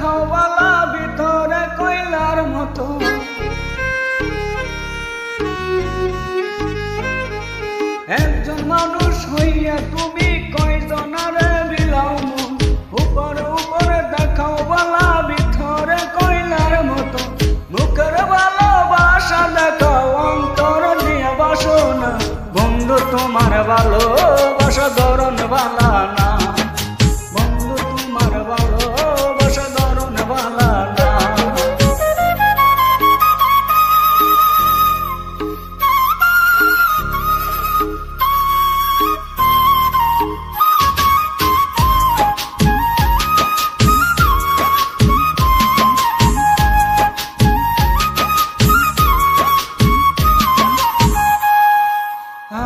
দেখাও বালা ভিতরে কয়লার মতো। একজন মানুষ হইয়া তুমি কয়জনারে বিলাও মন, উপরে উপরে দেখাও বালা ভিতরে কয়লার মতো। মুখের ভালোবাসা দেখাও অন্তর দিয়ে বাসনা, বন্ধু তোমার ভালোবাসা ধরন বালা না, বন্ধু তোমার ভালোবাসা ধরন বালা না।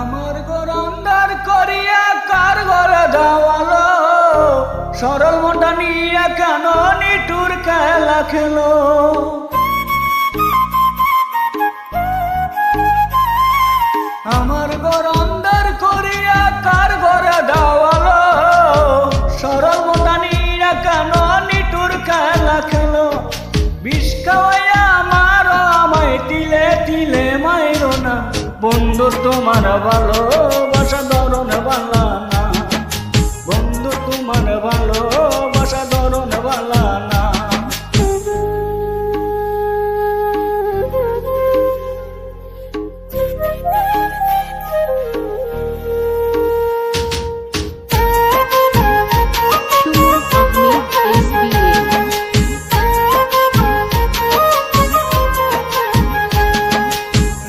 আমার ঘর অন্ধার করিয়া কার ঘরে যাওয়ালো, সরল মনটা নিয়ে কেন নিঠুর খেলা খেলো। আমার ঘর অন্ধার করিয়া কার ঘরে যাওয়ালো, সরল মনটা নিয়ে কেন নিঠুর খেলা খেলো। বিষ খাওয়াইয়া মারো আমায় তিলে তিলে মাইরো না, বন্ধু তোমার ভালোবাসা ধরন বালা না, বন্ধু তোমার ভালোবাসা ধরন বালা না।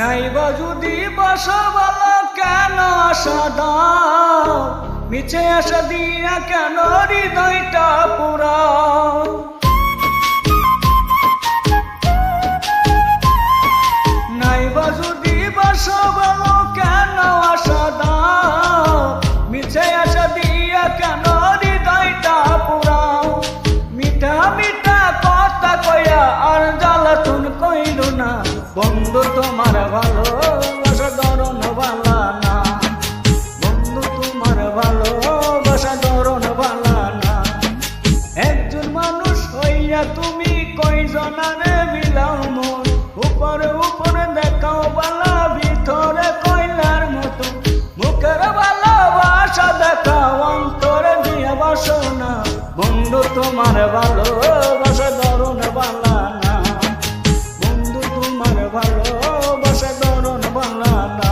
নাইবা যদি বাসা ভালো কেন আশা দাও, মিছে আশা দিয়া কেন হৃদয়টা পুরাও। নাইবা যদি বাসা ভালো কেন আশা দাও, মিছে আশা দিয়া কেন হৃদয়টা পুরাও। মিঠা মিঠা কথা কইয়া আর জ্বালাতন কইল না, বন্ধু তোমার ভালোবাসা ধরন বালা না, বন্ধু তোমার ভালোবাসা ধরন বালা না। একজন মানুষ হইয়া তুমি কয়জনারে বিলাও মন, উপরে উপরে দেখাও বালা ভিতরে কয়লার মতো। মুখের ভালোবাসা দেখাও অন্তরে দিয়া বাসনা, বন্ধু তোমার ভালোবাসা ধরন বালা না, বন্ধু তোমার ভালোবাসা ধরন বালা না,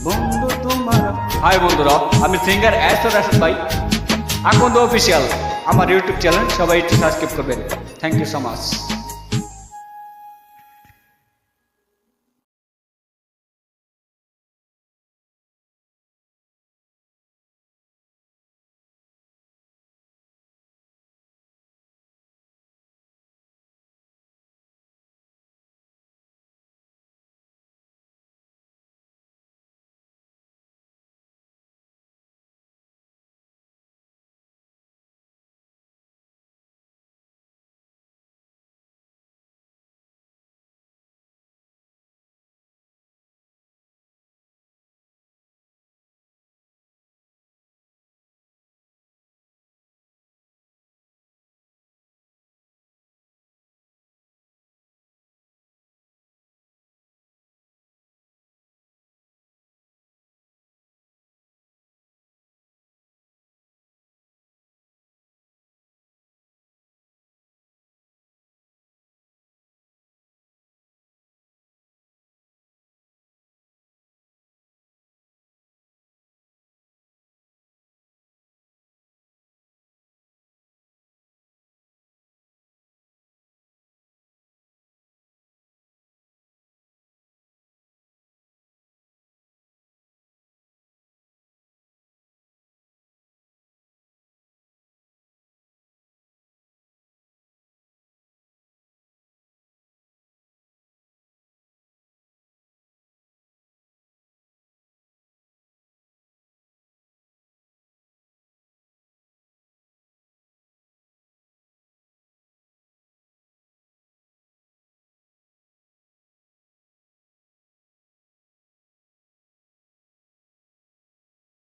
বন্ধু তোমার। হাই বন্ধুরা, আমি সিঙ্গার রাশেদ ভাই, আকন্দ অফিসিয়াল আমার ইউটিউব চ্যানেল সবাই একটু সাবস্ক্রাইব করবেন। Thank you so much.